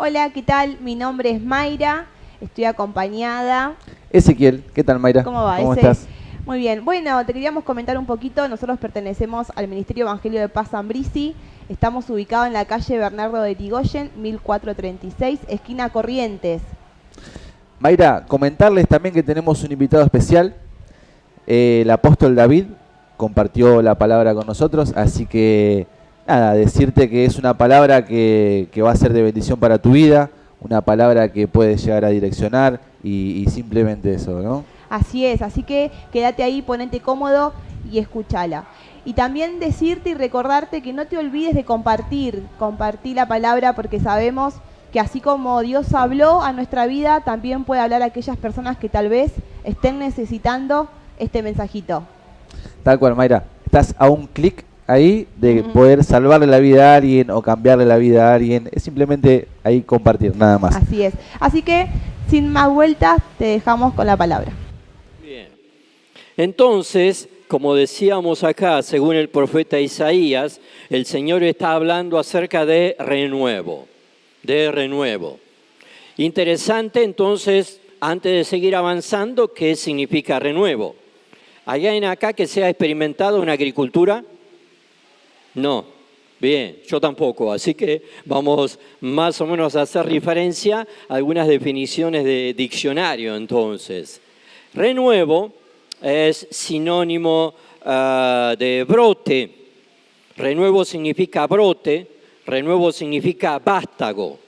Hola, ¿qué tal? Mi nombre es Mayra, estoy acompañada. Ezequiel, ¿qué tal, Mayra? ¿Cómo va ¿Cómo ese? estás? Muy bien. Bueno, te queríamos comentar un poquito. Nosotros pertenecemos al Ministerio Evangelio de Paz San Brisi. Estamos ubicados en la calle Bernardo de Irigoyen, 1436, esquina Corrientes. Mayra, comentarles también que tenemos un invitado especial. El apóstol David compartió la palabra con nosotros, así que nada, decirte que es una palabra que va a ser de bendición para tu vida, una palabra que puede llegar a direccionar y simplemente eso, ¿no? Así es, así que quédate ahí, ponete cómodo y escúchala. Y también decirte y recordarte que no te olvides de compartir la palabra, porque sabemos que así como Dios habló a nuestra vida, también puede hablar a aquellas personas que tal vez estén necesitando este mensajito. Tal cual, Mayra. Estás a un clic ahí de poder salvarle la vida a alguien o cambiarle la vida a alguien. Es simplemente ahí compartir, nada más. Así es. Así que, sin más vueltas, te dejamos con la palabra. Bien. Entonces, como decíamos acá, según el profeta Isaías, el Señor está hablando acerca de renuevo. Interesante, entonces, antes de seguir avanzando, ¿qué significa renuevo? ¿Hay alguien acá que se ha experimentado en agricultura? No. Bien, yo tampoco, así que vamos más o menos a hacer referencia a algunas definiciones de diccionario entonces. Renuevo es sinónimo de brote. Renuevo significa brote, renuevo significa vástago.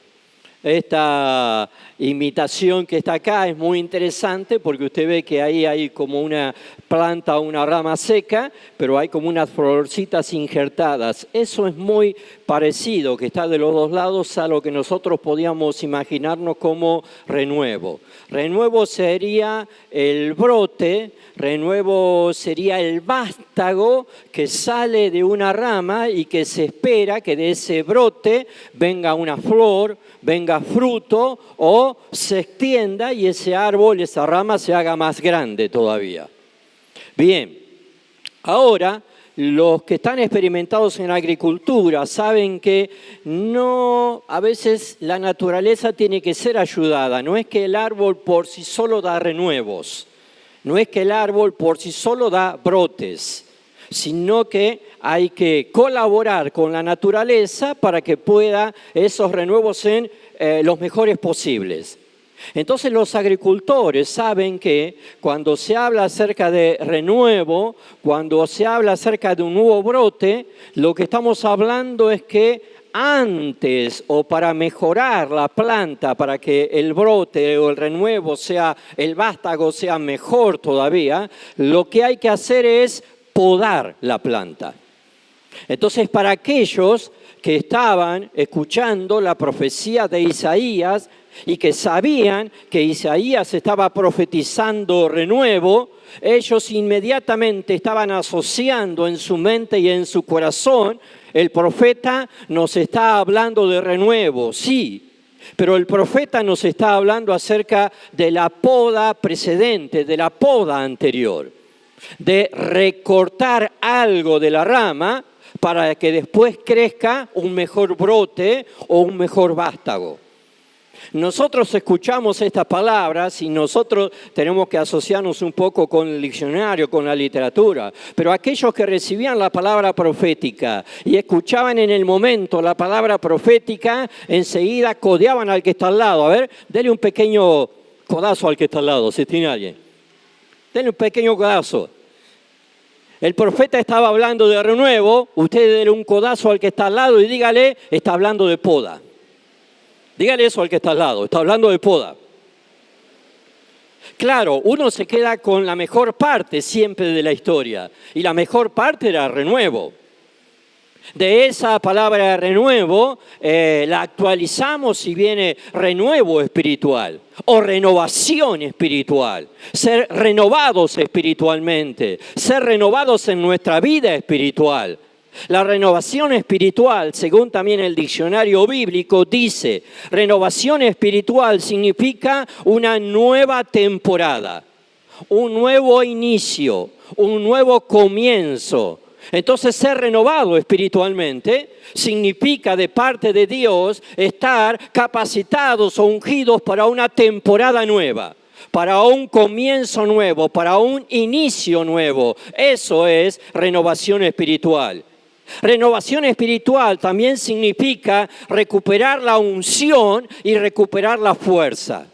Esta imitación que está acá es muy interesante porque usted ve que ahí hay como una planta, una rama seca, pero hay como unas florcitas injertadas. Eso es muy parecido, que está de los dos lados a lo que nosotros podíamos imaginarnos como renuevo. Renuevo sería el brote, renuevo sería el vástago que sale de una rama y que se espera que de ese brote venga una flor, venga fruto o se extienda y ese árbol, esa rama se haga más grande todavía. Bien, ahora los que están experimentados en la agricultura saben que a veces la naturaleza tiene que ser ayudada. No es que el árbol por sí solo da renuevos, no es que el árbol por sí solo da brotes, sino que hay que colaborar con la naturaleza para que pueda esos renuevos ser los mejores posibles. Entonces los agricultores saben que cuando se habla acerca de renuevo, cuando se habla acerca de un nuevo brote, lo que estamos hablando es que antes o para mejorar la planta, para que el brote o el renuevo sea, el vástago sea mejor todavía, lo que hay que hacer es podar la planta. Entonces, para aquellos que estaban escuchando la profecía de Isaías y que sabían que Isaías estaba profetizando renuevo, ellos inmediatamente estaban asociando en su mente y en su corazón, el profeta nos está hablando de renuevo, sí, pero el profeta nos está hablando acerca de la poda precedente, de la poda anterior, de recortar algo de la rama para que después crezca un mejor brote o un mejor vástago. Nosotros escuchamos estas palabras y nosotros tenemos que asociarnos un poco con el diccionario, con la literatura. Pero aquellos que recibían la palabra profética y escuchaban en el momento la palabra profética, enseguida codeaban al que está al lado. A ver, dele un pequeño codazo al que está al lado, si tiene alguien. Dele un pequeño codazo. El profeta estaba hablando de renuevo, usted dele un codazo al que está al lado y dígale, está hablando de poda. Dígale eso al que está al lado, está hablando de poda. Claro, uno se queda con la mejor parte siempre de la historia, y la mejor parte era renuevo. De esa palabra renuevo la actualizamos y viene renuevo espiritual o renovación espiritual. Ser renovados espiritualmente, ser renovados en nuestra vida espiritual. La renovación espiritual, según también el diccionario bíblico, dice, renovación espiritual significa una nueva temporada, un nuevo inicio, un nuevo comienzo. Entonces, ser renovado espiritualmente significa de parte de Dios estar capacitados o ungidos para una temporada nueva, para un comienzo nuevo, para un inicio nuevo. Eso es renovación espiritual. Renovación espiritual también significa recuperar la unción y recuperar la fuerza.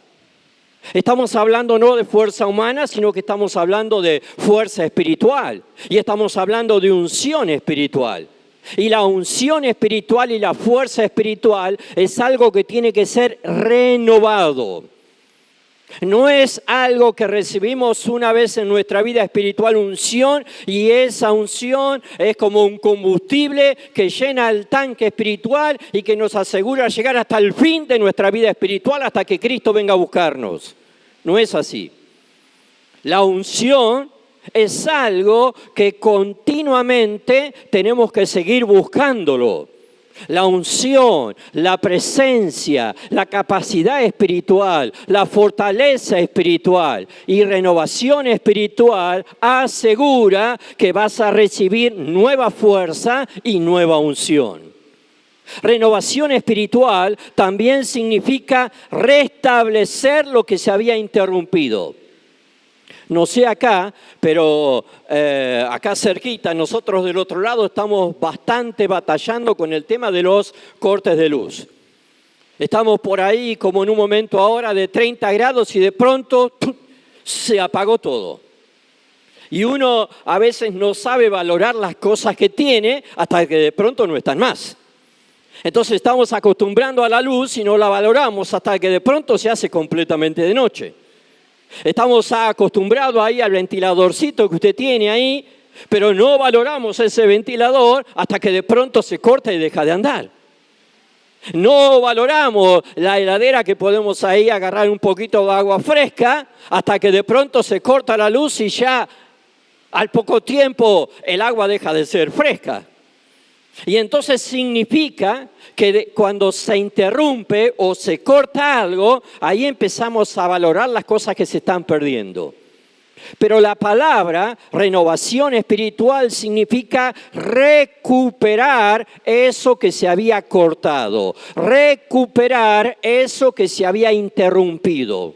Estamos hablando no de fuerza humana, sino que estamos hablando de fuerza espiritual. Y estamos hablando de unción espiritual. Y la unción espiritual y la fuerza espiritual es algo que tiene que ser renovado. No es algo que recibimos una vez en nuestra vida espiritual, unción, y esa unción es como un combustible que llena el tanque espiritual y que nos asegura llegar hasta el fin de nuestra vida espiritual, hasta que Cristo venga a buscarnos. No es así. La unción es algo que continuamente tenemos que seguir buscándolo. La unción, la presencia, la capacidad espiritual, la fortaleza espiritual y renovación espiritual asegura que vas a recibir nueva fuerza y nueva unción. Renovación espiritual también significa restablecer lo que se había interrumpido. No sé acá, pero acá cerquita, nosotros del otro lado estamos bastante batallando con el tema de los cortes de luz. Estamos por ahí como en un momento ahora de 30 grados y de pronto se apagó todo. Y uno a veces no sabe valorar las cosas que tiene hasta que de pronto no están más. Entonces estamos acostumbrando a la luz y no la valoramos hasta que de pronto se hace completamente de noche. Estamos acostumbrados ahí al ventiladorcito que usted tiene ahí, pero no valoramos ese ventilador hasta que de pronto se corta y deja de andar. No valoramos la heladera que podemos ahí agarrar un poquito de agua fresca hasta que de pronto se corta la luz y ya al poco tiempo el agua deja de ser fresca. Y entonces significa que cuando se interrumpe o se corta algo, ahí empezamos a valorar las cosas que se están perdiendo. Pero la palabra renovación espiritual significa recuperar eso que se había cortado, recuperar eso que se había interrumpido.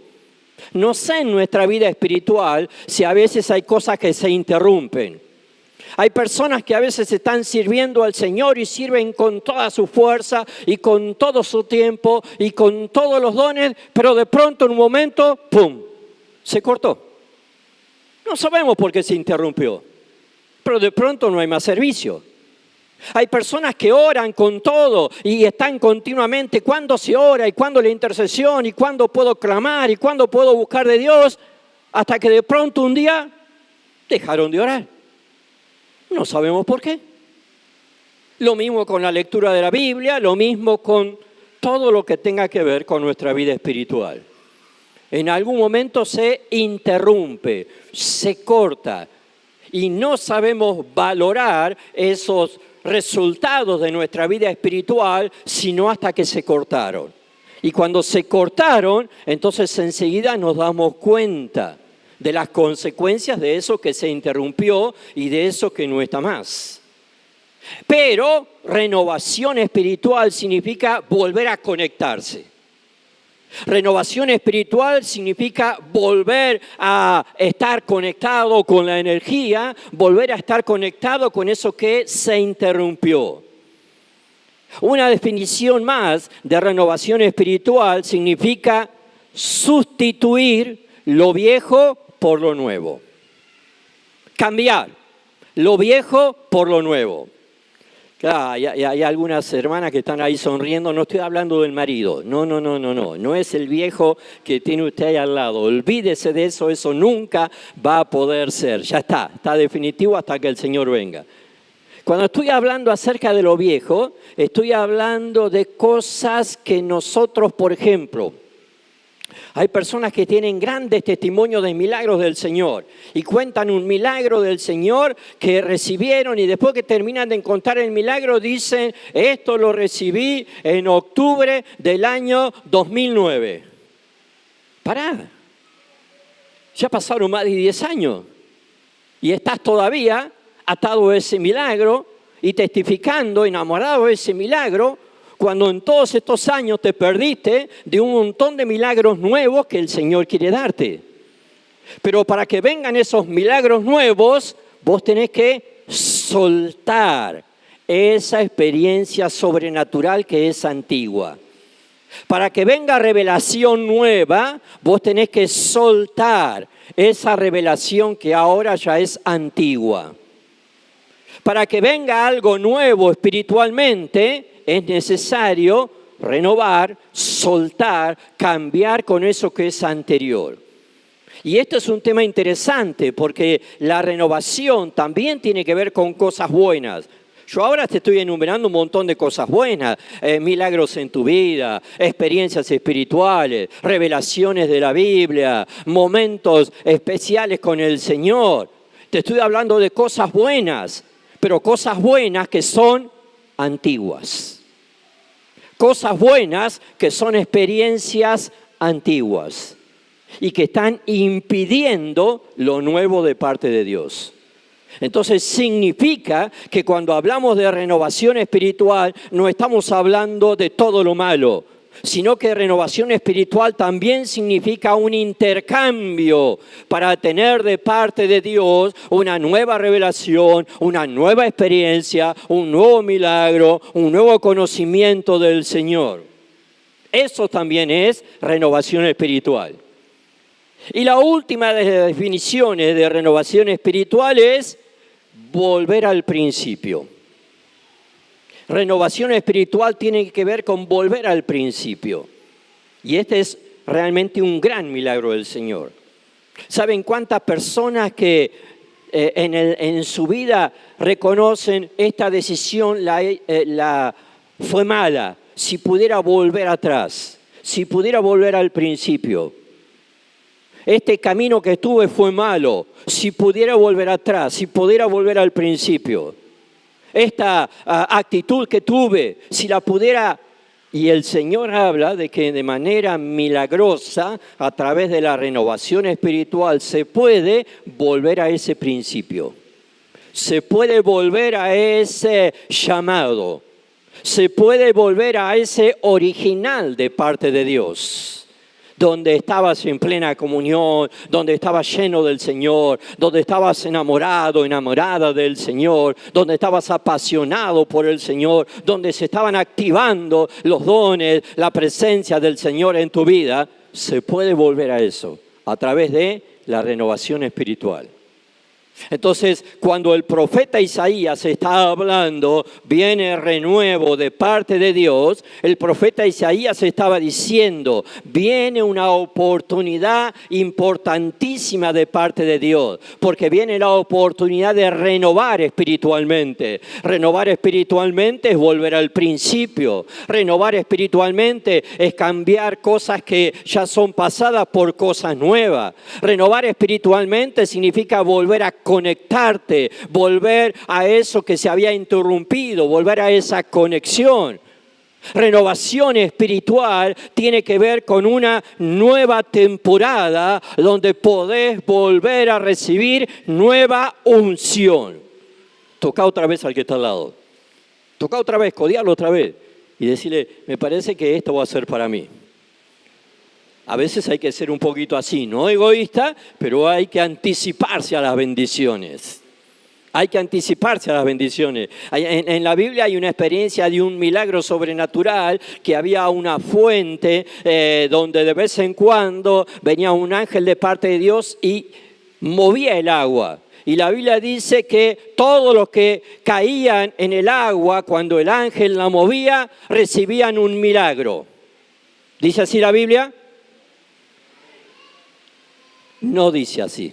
No sé en nuestra vida espiritual si a veces hay cosas que se interrumpen. Hay personas que a veces están sirviendo al Señor y sirven con toda su fuerza y con todo su tiempo y con todos los dones, pero de pronto en un momento, ¡pum!, se cortó. No sabemos por qué se interrumpió, pero de pronto no hay más servicio. Hay personas que oran con todo y están continuamente, ¿cuándo se ora y cuándo la intercesión y cuándo puedo clamar y cuándo puedo buscar de Dios? Hasta que de pronto un día dejaron de orar. No sabemos por qué. Lo mismo con la lectura de la Biblia, lo mismo con todo lo que tenga que ver con nuestra vida espiritual. En algún momento se interrumpe, se corta y no sabemos valorar esos resultados de nuestra vida espiritual sino hasta que se cortaron. Y cuando se cortaron, entonces enseguida nos damos cuenta de las consecuencias de eso que se interrumpió y de eso que no está más. Pero renovación espiritual significa volver a conectarse. Renovación espiritual significa volver a estar conectado con la energía, volver a estar conectado con eso que se interrumpió. Una definición más de renovación espiritual significa sustituir lo viejo por lo nuevo. Cambiar lo viejo por lo nuevo. Claro, hay algunas hermanas que están ahí sonriendo. No estoy hablando del marido. No es el viejo que tiene usted ahí al lado. Olvídese de eso, eso nunca va a poder ser. Ya está definitivo hasta que el Señor venga. Cuando estoy hablando acerca de lo viejo, estoy hablando de cosas que nosotros, por ejemplo, hay personas que tienen grandes testimonios de milagros del Señor y cuentan un milagro del Señor que recibieron y después que terminan de contar el milagro dicen, esto lo recibí en octubre del año 2009. Pará, ya pasaron más de 10 años y estás todavía atado a ese milagro y testificando, enamorado de ese milagro, cuando en todos estos años te perdiste de un montón de milagros nuevos que el Señor quiere darte. Pero para que vengan esos milagros nuevos, vos tenés que soltar esa experiencia sobrenatural que es antigua. Para que venga revelación nueva, vos tenés que soltar esa revelación que ahora ya es antigua. Para que venga algo nuevo espiritualmente, es necesario renovar, soltar, cambiar con eso que es anterior. Y esto es un tema interesante porque la renovación también tiene que ver con cosas buenas. Yo ahora te estoy enumerando un montón de cosas buenas, milagros en tu vida, experiencias espirituales, revelaciones de la Biblia, momentos especiales con el Señor. Te estoy hablando de cosas buenas, pero cosas buenas que son antiguas. Cosas buenas que son experiencias antiguas y que están impidiendo lo nuevo de parte de Dios. Entonces significa que cuando hablamos de renovación espiritual no estamos hablando de todo lo malo, sino que renovación espiritual también significa un intercambio para tener de parte de Dios una nueva revelación, una nueva experiencia, un nuevo milagro, un nuevo conocimiento del Señor. Eso también es renovación espiritual. Y la última de las definiciones de renovación espiritual es volver al principio. Renovación espiritual tiene que ver con volver al principio. Y este es realmente un gran milagro del Señor. ¿Saben cuántas personas que en su vida reconocen esta decisión fue mala? Si pudiera volver atrás, si pudiera volver al principio. Este camino que tuve fue malo, si pudiera volver atrás, si pudiera volver al principio. Esta actitud que tuve, si la pudiera... Y el Señor habla de que de manera milagrosa, a través de la renovación espiritual, se puede volver a ese principio. Se puede volver a ese llamado. Se puede volver a ese original de parte de Dios. Donde estabas en plena comunión, donde estabas lleno del Señor, donde estabas enamorado, enamorada del Señor, donde estabas apasionado por el Señor, donde se estaban activando los dones, la presencia del Señor en tu vida, se puede volver a eso a través de la renovación espiritual. Entonces, cuando el profeta Isaías está hablando, viene renuevo de parte de Dios, el profeta Isaías estaba diciendo, viene una oportunidad importantísima de parte de Dios, porque viene la oportunidad de renovar espiritualmente. Renovar espiritualmente es volver al principio. Renovar espiritualmente es cambiar cosas que ya son pasadas por cosas nuevas. Renovar espiritualmente significa volver a conectarte, volver a eso que se había interrumpido, volver a esa conexión. Renovación espiritual tiene que ver con una nueva temporada donde podés volver a recibir nueva unción. Toca otra vez al que está al lado. Toca otra vez, codearlo otra vez y decirle, me parece que esto va a ser para mí. A veces hay que ser un poquito así, no egoísta, pero hay que anticiparse a las bendiciones. Hay que anticiparse a las bendiciones. En la Biblia hay una experiencia de un milagro sobrenatural, que había una fuente donde de vez en cuando venía un ángel de parte de Dios y movía el agua. Y la Biblia dice que todos los que caían en el agua cuando el ángel la movía recibían un milagro. ¿Dice así la Biblia? No dice así.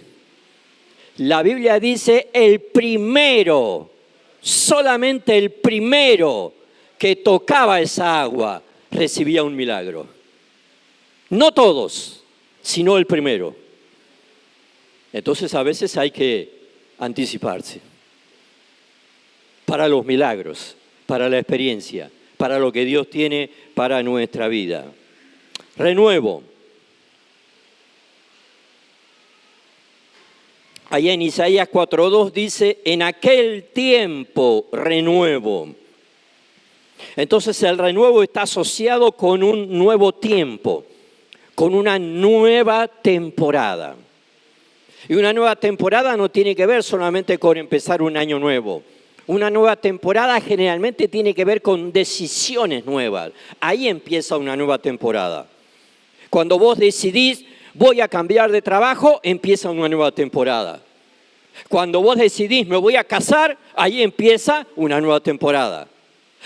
La Biblia dice el primero, solamente el primero que tocaba esa agua recibía un milagro. No todos, sino el primero. Entonces a veces hay que anticiparse para los milagros, para la experiencia, para lo que Dios tiene para nuestra vida. Renuevo. Allá en Isaías 4:2 dice, en aquel tiempo renuevo. Entonces el renuevo está asociado con un nuevo tiempo, con una nueva temporada. Y una nueva temporada no tiene que ver solamente con empezar un año nuevo. Una nueva temporada generalmente tiene que ver con decisiones nuevas. Ahí empieza una nueva temporada. Cuando vos decidís, voy a cambiar de trabajo, empieza una nueva temporada. Cuando vos decidís, me voy a casar, ahí empieza una nueva temporada.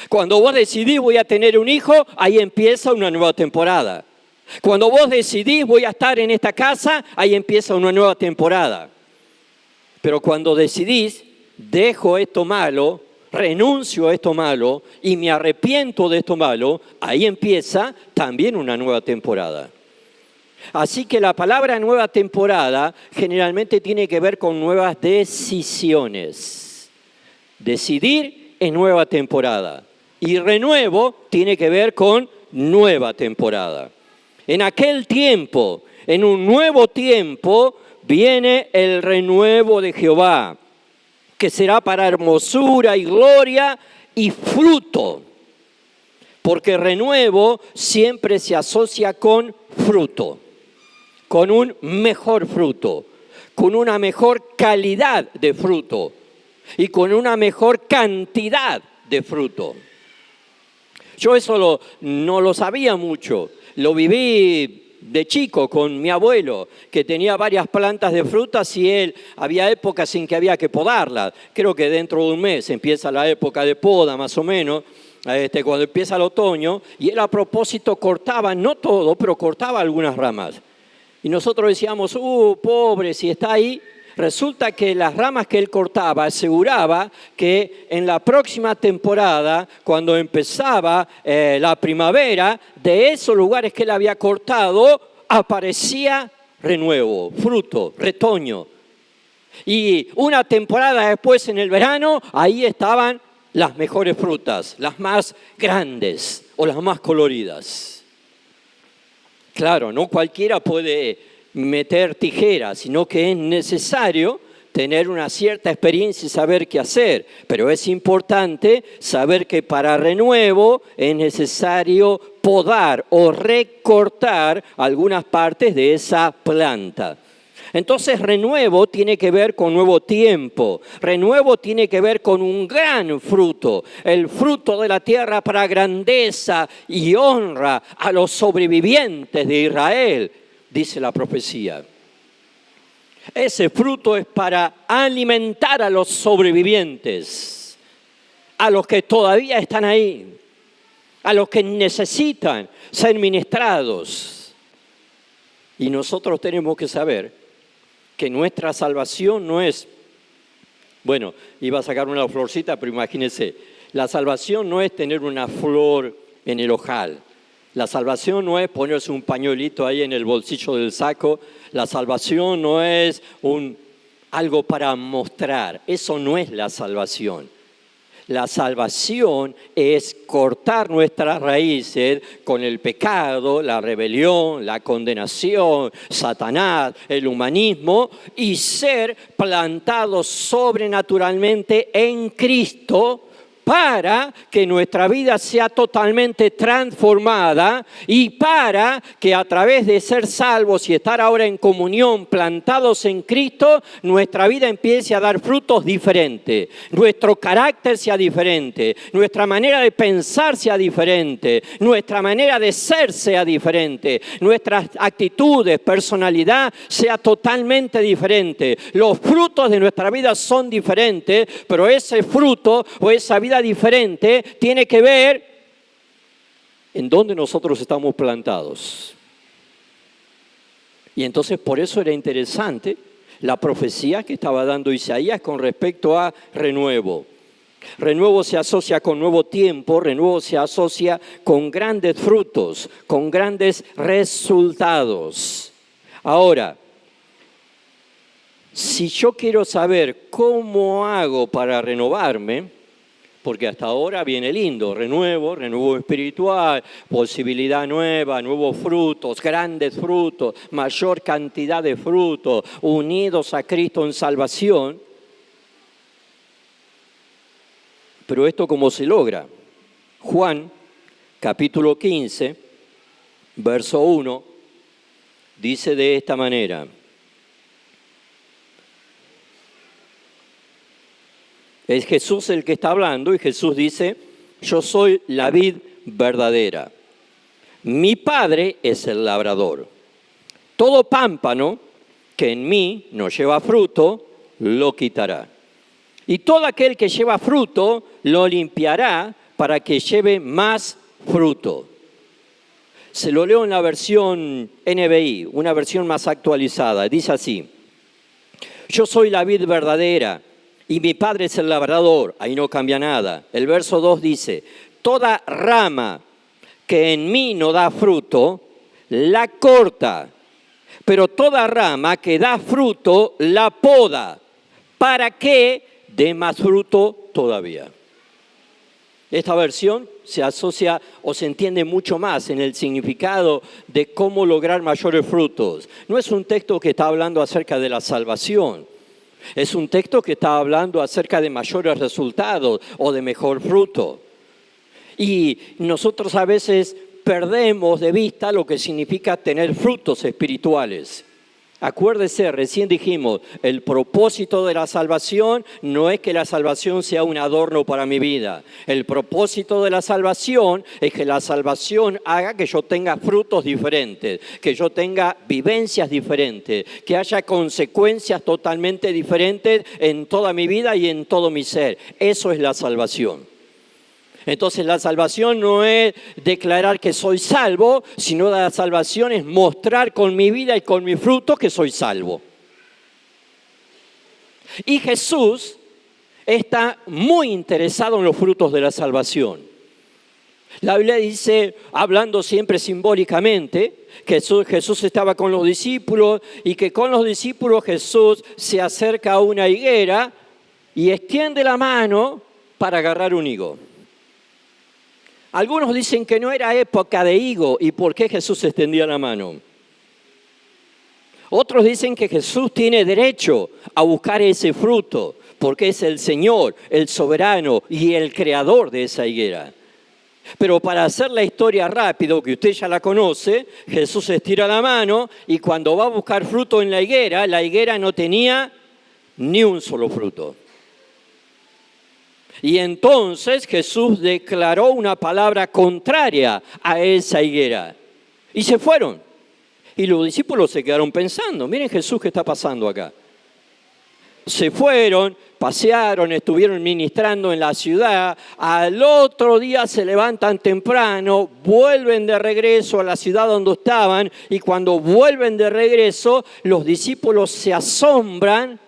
Cuando vos decidís, voy a tener un hijo, ahí empieza una nueva temporada. Cuando vos decidís, voy a estar en esta casa, ahí empieza una nueva temporada. Pero cuando decidís, dejo esto malo, renuncio a esto malo y me arrepiento de esto malo, ahí empieza también una nueva temporada. Así que la palabra nueva temporada generalmente tiene que ver con nuevas decisiones. Decidir es nueva temporada. Y renuevo tiene que ver con nueva temporada. En aquel tiempo, en un nuevo tiempo, viene el renuevo de Jehová, que será para hermosura y gloria y fruto. Porque renuevo siempre se asocia con fruto, con un mejor fruto, con una mejor calidad de fruto y con una mejor cantidad de fruto. Yo eso no lo sabía mucho, lo viví de chico con mi abuelo, que tenía varias plantas de frutas y había épocas en que había que podarlas. Creo que dentro de un mes empieza la época de poda más o menos, cuando empieza el otoño, y él a propósito cortaba, no todo, pero cortaba algunas ramas. Y nosotros decíamos, pobre, si está ahí. Resulta que las ramas que él cortaba aseguraba que en la próxima temporada, cuando empezaba la primavera, de esos lugares que él había cortado, aparecía renuevo, fruto, retoño. Y una temporada después, en el verano, ahí estaban las mejores frutas, las más grandes o las más coloridas. Claro, no cualquiera puede meter tijeras, sino que es necesario tener una cierta experiencia y saber qué hacer. Pero es importante saber que para renuevo es necesario podar o recortar algunas partes de esa planta. Entonces renuevo tiene que ver con nuevo tiempo, renuevo tiene que ver con un gran fruto, el fruto de la tierra para grandeza y honra a los sobrevivientes de Israel, dice la profecía. Ese fruto es para alimentar a los sobrevivientes, a los que todavía están ahí, a los que necesitan ser ministrados. Y nosotros tenemos que saber que nuestra salvación no es, bueno, iba a sacar una florcita, pero imagínense, la salvación no es tener una flor en el ojal. La salvación no es ponerse un pañuelito ahí en el bolsillo del saco. La salvación no es algo para mostrar. Eso no es la salvación. La salvación es cortar nuestras raíces con el pecado, la rebelión, la condenación, Satanás, el humanismo y ser plantados sobrenaturalmente en Cristo para que nuestra vida sea totalmente transformada y para que a través de ser salvos y estar ahora en comunión, plantados en Cristo, nuestra vida empiece a dar frutos diferentes, nuestro carácter sea diferente, nuestra manera de pensar sea diferente, nuestra manera de ser sea diferente, nuestras actitudes, personalidad sea totalmente diferente. Los frutos de nuestra vida son diferentes, pero ese fruto o esa vida diferente tiene que ver en dónde nosotros estamos plantados. Y entonces por eso era interesante la profecía que estaba dando Isaías con respecto a renuevo. Renuevo se asocia con nuevo tiempo, renuevo se asocia con grandes frutos, con grandes resultados. Ahora, si yo quiero saber cómo hago para renovarme, porque hasta ahora viene lindo, renuevo espiritual, posibilidad nueva, nuevos frutos, grandes frutos, mayor cantidad de frutos, unidos a Cristo en salvación. Pero esto, ¿cómo se logra? Juan, capítulo 15, verso 1, dice de esta manera: es Jesús el que está hablando y Jesús dice: yo soy la vid verdadera. Mi Padre es el labrador. Todo pámpano que en mí no lleva fruto, lo quitará. Y todo aquel que lleva fruto, lo limpiará para que lleve más fruto. Se lo leo en la versión NBI, una versión más actualizada. Dice así: yo soy la vid verdadera y mi Padre es el labrador. Ahí no cambia nada. El verso 2 dice: toda rama que en mí no da fruto, la corta. Pero toda rama que da fruto, la poda, para que dé más fruto todavía. Esta versión se asocia o se entiende mucho más en el significado de cómo lograr mayores frutos. No es un texto que está hablando acerca de la salvación. Es un texto que está hablando acerca de mayores resultados o de mejor fruto. Y nosotros a veces perdemos de vista lo que significa tener frutos espirituales. Acuérdese, recién dijimos, el propósito de la salvación no es que la salvación sea un adorno para mi vida. El propósito de la salvación es que la salvación haga que yo tenga frutos diferentes, que yo tenga vivencias diferentes, que haya consecuencias totalmente diferentes en toda mi vida y en todo mi ser. Eso es la salvación. Entonces la salvación no es declarar que soy salvo, sino la salvación es mostrar con mi vida y con mi fruto que soy salvo. Y Jesús está muy interesado en los frutos de la salvación. La Biblia dice, hablando siempre simbólicamente, que Jesús estaba con los discípulos y que con los discípulos Jesús se acerca a una higuera y extiende la mano para agarrar un higo. Algunos dicen que no era época de higo. ¿Y por qué Jesús extendía la mano? Otros dicen que Jesús tiene derecho a buscar ese fruto, porque es el Señor, el soberano y el creador de esa higuera. Pero para hacer la historia rápido, que usted ya la conoce, Jesús estira la mano y cuando va a buscar fruto en la higuera no tenía ni un solo fruto. Y entonces Jesús declaró una palabra contraria a esa higuera. Y se fueron. Y los discípulos se quedaron pensando, miren Jesús, ¿qué está pasando acá? Se fueron, pasearon, estuvieron ministrando en la ciudad. Al otro día se levantan temprano, vuelven de regreso a la ciudad donde estaban. Y cuando vuelven de regreso, los discípulos se asombran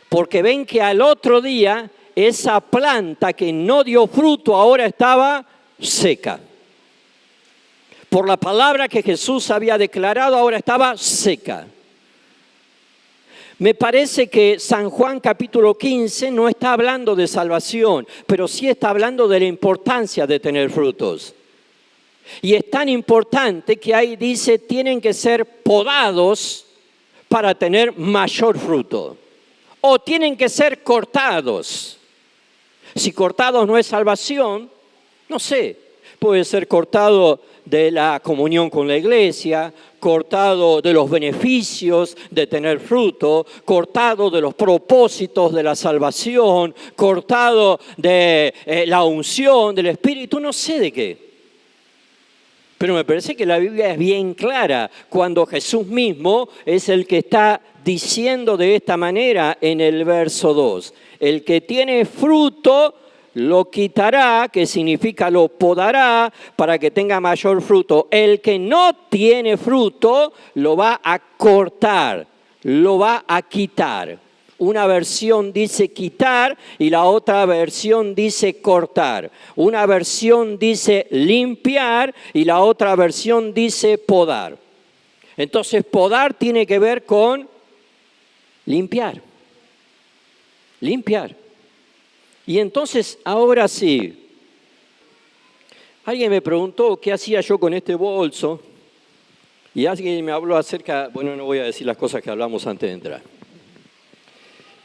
porque ven que al otro día esa planta que no dio fruto ahora estaba seca. Por la palabra que Jesús había declarado, ahora estaba seca. Me parece que San Juan capítulo 15 no está hablando de salvación, pero sí está hablando de la importancia de tener frutos. Y es tan importante que ahí dice, tienen que ser podados para tener mayor fruto. O tienen que ser cortados. Si cortados no es salvación, no sé, puede ser cortado de la comunión con la iglesia, cortado de los beneficios de tener fruto, cortado de los propósitos de la salvación, cortado de la unción del Espíritu, no sé de qué. Pero me parece que la Biblia es bien clara cuando Jesús mismo es el que está diciendo de esta manera en el verso 2. El que tiene fruto lo quitará, que significa lo podará para que tenga mayor fruto. El que no tiene fruto lo va a cortar, lo va a quitar. Una versión dice quitar y la otra versión dice cortar. Una versión dice limpiar y la otra versión dice podar. Entonces podar tiene que ver con limpiar. Limpiar. Y entonces, ahora sí, alguien me preguntó qué hacía yo con este bolso y alguien me habló acerca, bueno, no voy a decir las cosas que hablamos antes de entrar,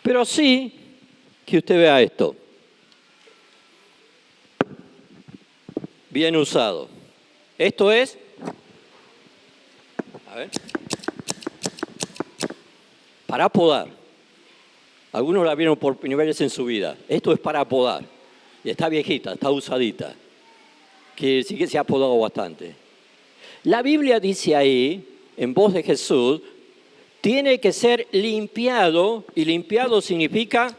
pero sí que usted vea esto, bien usado. Esto es, a ver, para podar. Algunos la vieron por primera vez en su vida. Esto es para podar. Y está viejita, está usadita. Que sí que se ha podado bastante. La Biblia dice ahí, en voz de Jesús, tiene que ser limpiado, y limpiado significa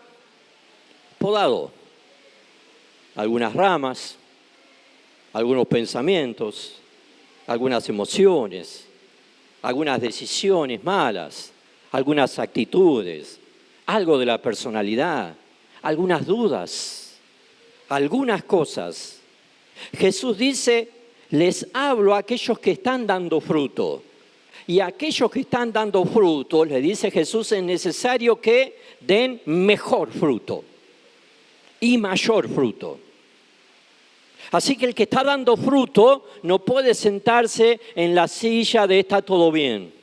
podado. Algunas ramas, algunos pensamientos, algunas emociones, algunas decisiones malas, algunas actitudes, algo de la personalidad, algunas dudas, algunas cosas. Jesús dice, les hablo a aquellos que están dando fruto. Y a aquellos que están dando fruto, le dice Jesús, es necesario que den mejor fruto y mayor fruto. Así que el que está dando fruto no puede sentarse en la silla de está todo bien.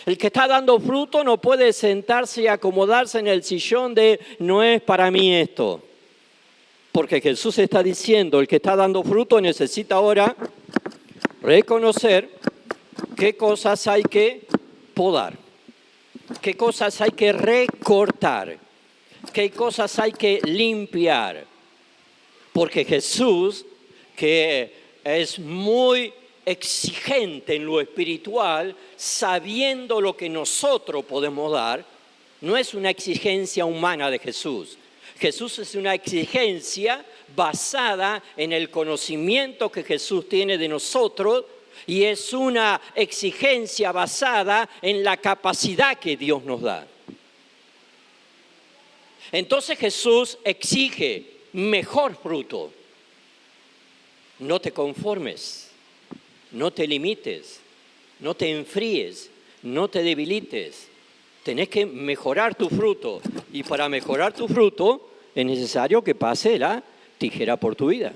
El que está dando fruto no puede sentarse y acomodarse en el sillón de no es para mí esto. Porque Jesús está diciendo, el que está dando fruto necesita ahora reconocer qué cosas hay que podar, qué cosas hay que recortar, qué cosas hay que limpiar. Porque Jesús, que es muy exigente en lo espiritual, sabiendo lo que nosotros podemos dar, no es una exigencia humana de Jesús. Jesús es una exigencia basada en el conocimiento que Jesús tiene de nosotros y es una exigencia basada en la capacidad que Dios nos da. Entonces Jesús exige mejor fruto. No te conformes, no te limites, no te enfríes, no te debilites. Tenés que mejorar tu fruto y para mejorar tu fruto es necesario que pase la tijera por tu vida.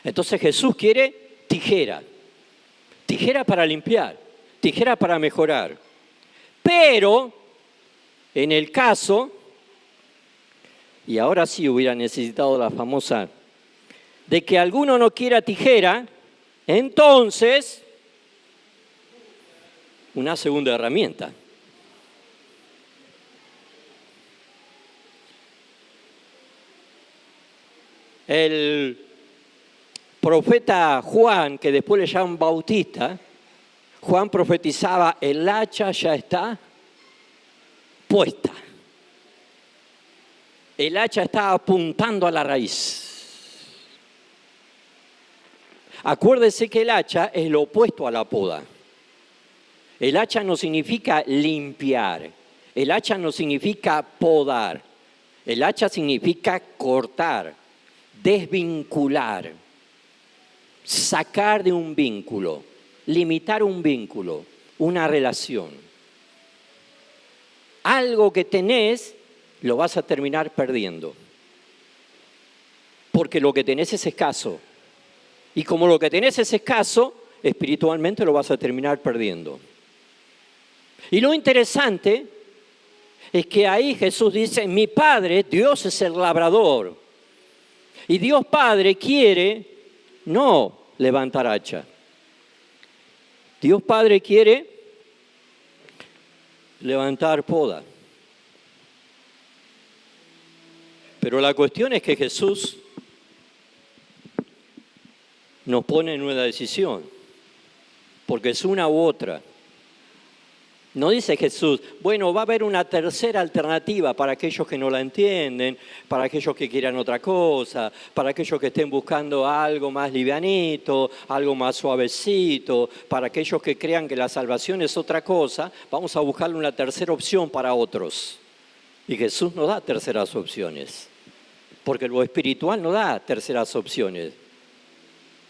Entonces Jesús quiere tijera, tijera para limpiar, tijera para mejorar. Pero en el caso, y ahora sí hubiera necesitado la famosa, de que alguno no quiera tijera, entonces una segunda herramienta. El profeta Juan, que después le llaman Bautista, Juan profetizaba, el hacha ya está puesta. El hacha está apuntando a la raíz. Acuérdese que el hacha es lo opuesto a la poda. El hacha no significa limpiar. El hacha no significa podar. El hacha significa cortar, desvincular, sacar de un vínculo, limitar un vínculo, una relación. Algo que tenés lo vas a terminar perdiendo. Porque lo que tenés es escaso. Y como lo que tenés es escaso, espiritualmente lo vas a terminar perdiendo. Y lo interesante es que ahí Jesús dice, mi Padre, Dios es el labrador. Y Dios Padre quiere no levantar hacha. Dios Padre quiere levantar poda. Pero la cuestión es que Jesús nos pone en una decisión, porque es una u otra. No dice Jesús, bueno, va a haber una tercera alternativa para aquellos que no la entienden, para aquellos que quieran otra cosa, para aquellos que estén buscando algo más livianito, algo más suavecito, para aquellos que crean que la salvación es otra cosa, vamos a buscarle una tercera opción para otros. Y Jesús no da terceras opciones, porque lo espiritual no da terceras opciones.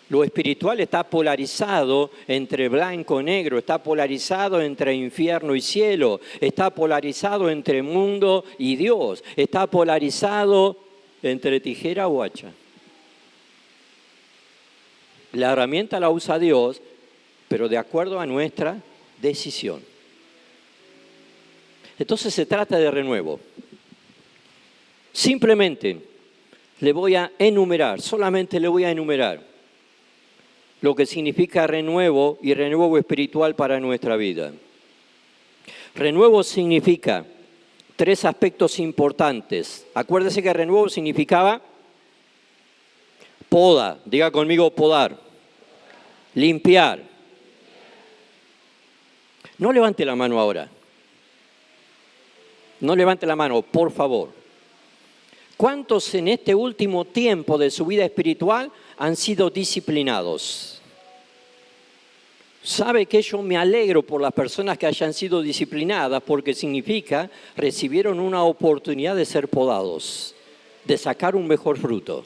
Lo espiritual está polarizado entre blanco y negro, está polarizado entre infierno y cielo, está polarizado entre mundo y Dios, está polarizado entre tijera o hacha. La herramienta la usa Dios, pero de acuerdo a nuestra decisión. Entonces se trata de renuevo. Simplemente le voy a enumerar, solamente le voy a enumerar lo que significa renuevo y renuevo espiritual para nuestra vida. Renuevo significa 3 aspectos importantes. Acuérdese que renuevo significaba poda, diga conmigo podar, limpiar. No levante la mano ahora. No levante la mano, por favor. ¿Cuántos en este último tiempo de su vida espiritual han sido disciplinados? ¿Sabe que yo me alegro por las personas que hayan sido disciplinadas? Porque significa recibieron una oportunidad de ser podados, de sacar un mejor fruto.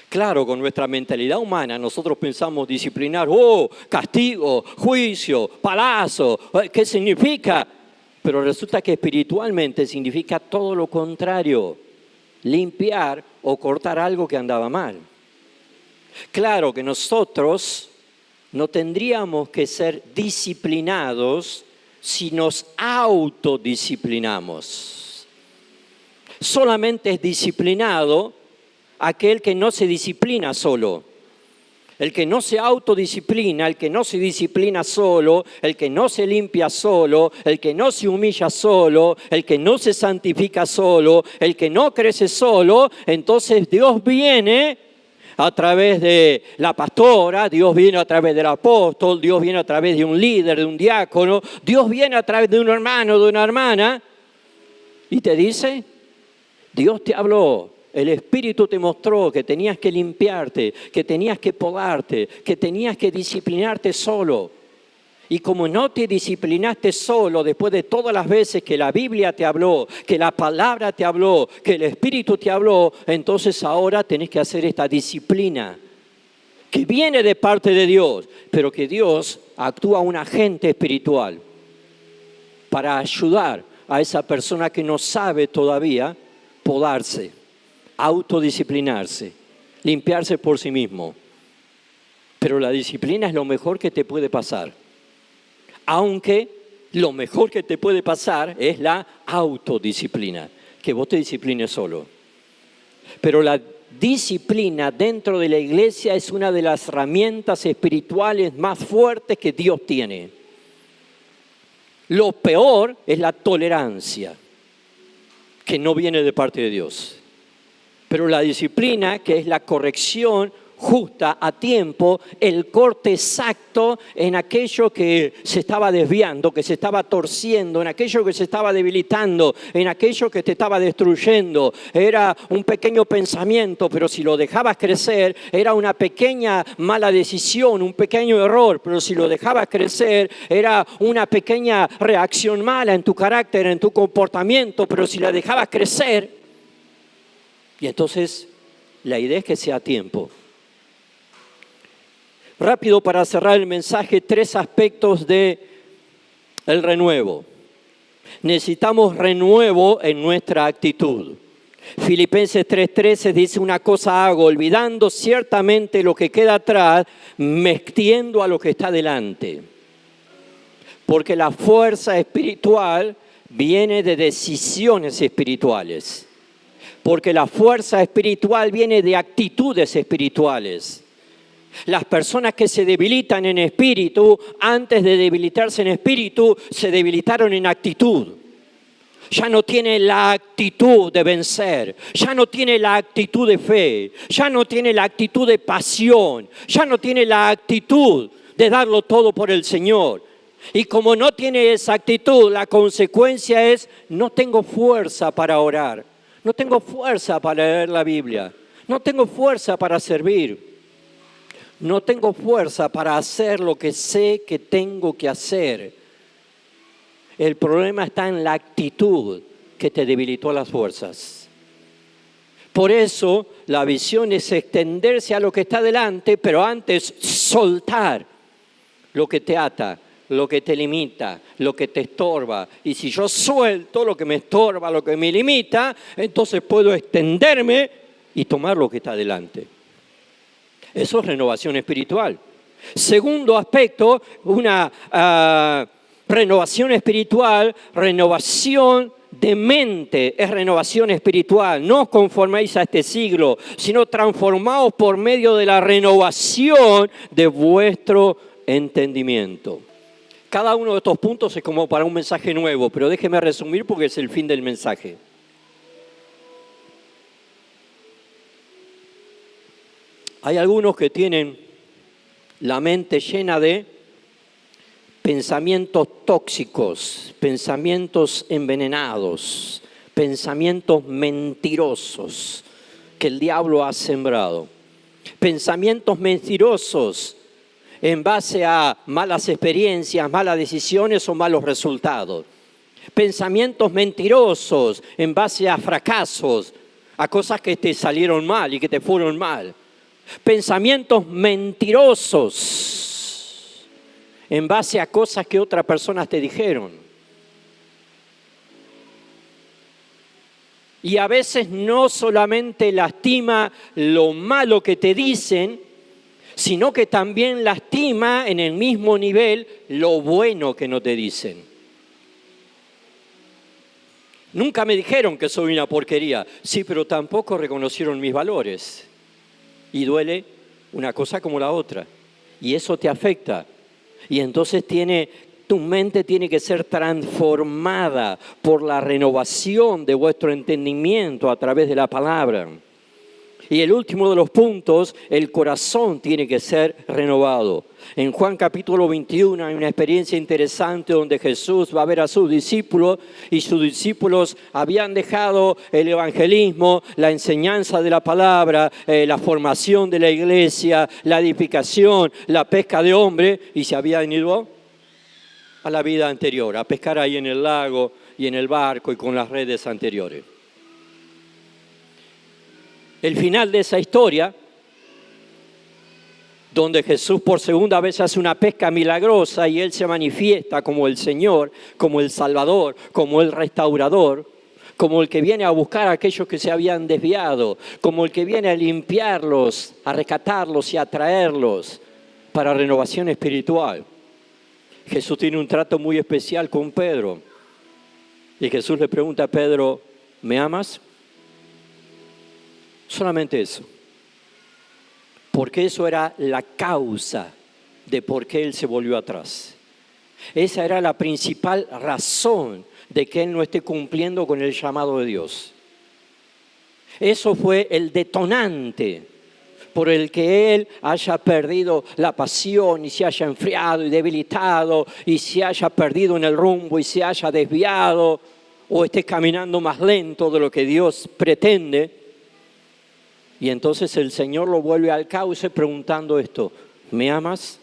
Claro, con nuestra mentalidad humana nosotros pensamos disciplinar, castigo, juicio, palazo, ¿qué significa? Pero resulta que espiritualmente significa todo lo contrario. Limpiar o cortar algo que andaba mal. Claro que nosotros no tendríamos que ser disciplinados si nos autodisciplinamos. Solamente es disciplinado aquel que no se disciplina solo. El que no se autodisciplina, el que no se disciplina solo, el que no se limpia solo, el que no se humilla solo, el que no se santifica solo, el que no crece solo, entonces Dios viene a través de la pastora, Dios viene a través del apóstol, Dios viene a través de un líder, de un diácono, Dios viene a través de un hermano, de una hermana, y te dice, Dios te habló. El Espíritu te mostró que tenías que limpiarte, que tenías que podarte, que tenías que disciplinarte solo. Y como no te disciplinaste solo después de todas las veces que la Biblia te habló, que la palabra te habló, que el Espíritu te habló, entonces ahora tenés que hacer esta disciplina que viene de parte de Dios, pero que Dios actúa un agente espiritual para ayudar a esa persona que no sabe todavía podarse, autodisciplinarse, limpiarse por sí mismo. Pero la disciplina es lo mejor que te puede pasar. Aunque lo mejor que te puede pasar es la autodisciplina, que vos te disciplines solo. Pero la disciplina dentro de la iglesia es una de las herramientas espirituales más fuertes que Dios tiene. Lo peor es la tolerancia, que no viene de parte de Dios. Pero la disciplina, que es la corrección justa, a tiempo, el corte exacto en aquello que se estaba desviando, que se estaba torciendo, en aquello que se estaba debilitando, en aquello que te estaba destruyendo. Era un pequeño pensamiento, pero si lo dejabas crecer, era una pequeña mala decisión, un pequeño error, pero si lo dejabas crecer, era una pequeña reacción mala en tu carácter, en tu comportamiento, pero si la dejabas crecer. Y entonces, la idea es que sea a tiempo. Rápido para cerrar el mensaje, 3 aspectos del renuevo. Necesitamos renuevo en nuestra actitud. Filipenses 3:13 dice, una cosa hago, olvidando ciertamente lo que queda atrás, me extiendo a lo que está delante. Porque la fuerza espiritual viene de decisiones espirituales. Porque la fuerza espiritual viene de actitudes espirituales. Las personas que se debilitan en espíritu, antes de debilitarse en espíritu, se debilitaron en actitud. Ya no tiene la actitud de vencer, ya no tiene la actitud de fe, ya no tiene la actitud de pasión, ya no tiene la actitud de darlo todo por el Señor. Y como no tiene esa actitud, la consecuencia es, no tengo fuerza para orar, no tengo fuerza para leer la Biblia, no tengo fuerza para servir. No tengo fuerza para hacer lo que sé que tengo que hacer. El problema está en la actitud que te debilitó las fuerzas. Por eso la visión es extenderse a lo que está delante, pero antes soltar lo que te ata, lo que te limita, lo que te estorba. Y si yo suelto lo que me estorba, lo que me limita, entonces puedo extenderme y tomar lo que está delante. Eso es renovación espiritual. Segundo aspecto, una renovación espiritual, renovación de mente, es renovación espiritual. No os conforméis a este siglo, sino transformaos por medio de la renovación de vuestro entendimiento. Cada uno de estos puntos es como para un mensaje nuevo, pero déjeme resumir porque es el fin del mensaje. Hay algunos que tienen la mente llena de pensamientos tóxicos, pensamientos envenenados, pensamientos mentirosos que el diablo ha sembrado. Pensamientos mentirosos en base a malas experiencias, malas decisiones o malos resultados. Pensamientos mentirosos en base a fracasos, a cosas que te salieron mal y que te fueron mal. Pensamientos mentirosos en base a cosas que otras personas te dijeron. Y a veces no solamente lastima lo malo que te dicen, sino que también lastima en el mismo nivel lo bueno que no te dicen. Nunca me dijeron que soy una porquería. Sí, pero tampoco reconocieron mis valores. Y duele una cosa como la otra. Y eso te afecta. Y entonces tu mente tiene que ser transformada por la renovación de vuestro entendimiento a través de la palabra. Y el último de los puntos, el corazón tiene que ser renovado. En Juan capítulo 21 hay una experiencia interesante donde Jesús va a ver a sus discípulos y sus discípulos habían dejado el evangelismo, la enseñanza de la palabra, la formación de la iglesia, la edificación, la pesca de hombres y se habían ido a la vida anterior, a pescar ahí en el lago y en el barco y con las redes anteriores. El final de esa historia, donde Jesús por segunda vez hace una pesca milagrosa y Él se manifiesta como el Señor, como el Salvador, como el Restaurador, como el que viene a buscar a aquellos que se habían desviado, como el que viene a limpiarlos, a rescatarlos y a traerlos para renovación espiritual. Jesús tiene un trato muy especial con Pedro. Y Jesús le pregunta a Pedro, ¿me amas? Solamente eso. Porque eso era la causa de por qué él se volvió atrás. Esa era la principal razón de que él no esté cumpliendo con el llamado de Dios. Eso fue el detonante por el que él haya perdido la pasión y se haya enfriado y debilitado y se haya perdido en el rumbo y se haya desviado o esté caminando más lento de lo que Dios pretende. Y entonces el Señor lo vuelve al cauce preguntando esto, ¿me amas?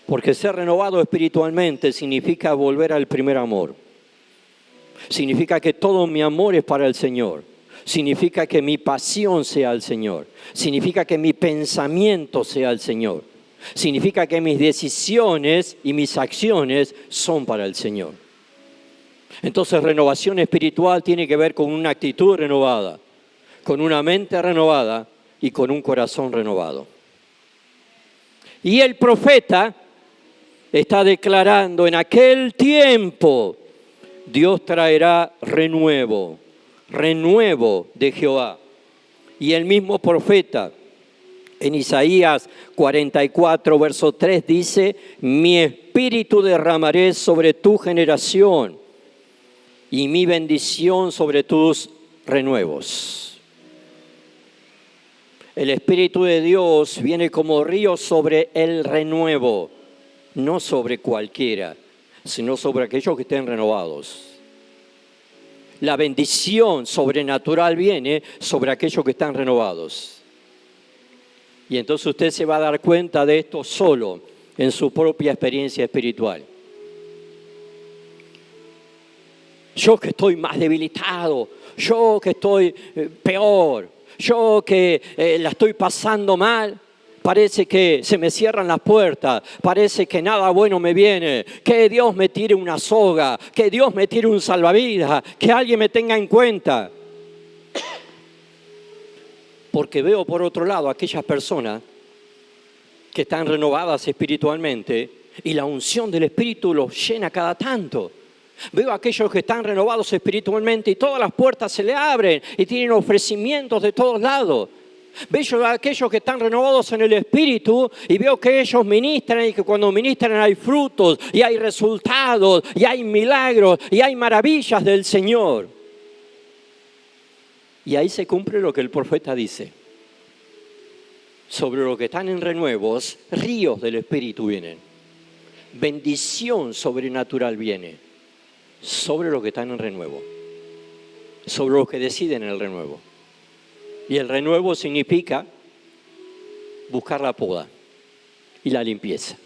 Porque ser renovado espiritualmente significa volver al primer amor. Significa que todo mi amor es para el Señor. Significa que mi pasión sea el Señor. Significa que mi pensamiento sea el Señor. Significa que mis decisiones y mis acciones son para el Señor. Entonces renovación espiritual tiene que ver con una actitud renovada, con una mente renovada y con un corazón renovado. Y el profeta está declarando en aquel tiempo Dios traerá renuevo de Jehová. Y el mismo profeta en Isaías 44, verso 3 dice, mi espíritu derramaré sobre tu generación y mi bendición sobre tus renuevos. El Espíritu de Dios viene como río sobre el renuevo, no sobre cualquiera, sino sobre aquellos que estén renovados. La bendición sobrenatural viene sobre aquellos que están renovados. Y entonces usted se va a dar cuenta de esto solo en su propia experiencia espiritual. yo que estoy más debilitado, yo que estoy peor, yo que la estoy pasando mal. Parece que se me cierran las puertas, parece que nada bueno me viene, que Dios me tire una soga, que Dios me tire un salvavidas, que alguien me tenga en cuenta. Porque veo por otro lado aquellas personas que están renovadas espiritualmente y la unción del Espíritu los llena cada tanto. Veo a aquellos que están renovados espiritualmente y todas las puertas se le abren y tienen ofrecimientos de todos lados. Veo a aquellos que están renovados en el Espíritu y veo que ellos ministran y que cuando ministran hay frutos y hay resultados y hay milagros y hay maravillas del Señor. Y ahí se cumple lo que el profeta dice. Sobre los que están en renuevos, ríos del Espíritu vienen. Bendición sobrenatural viene. Sobre los que están en renuevo. Sobre los que deciden el renuevo. Y el renuevo significa buscar la poda y la limpieza.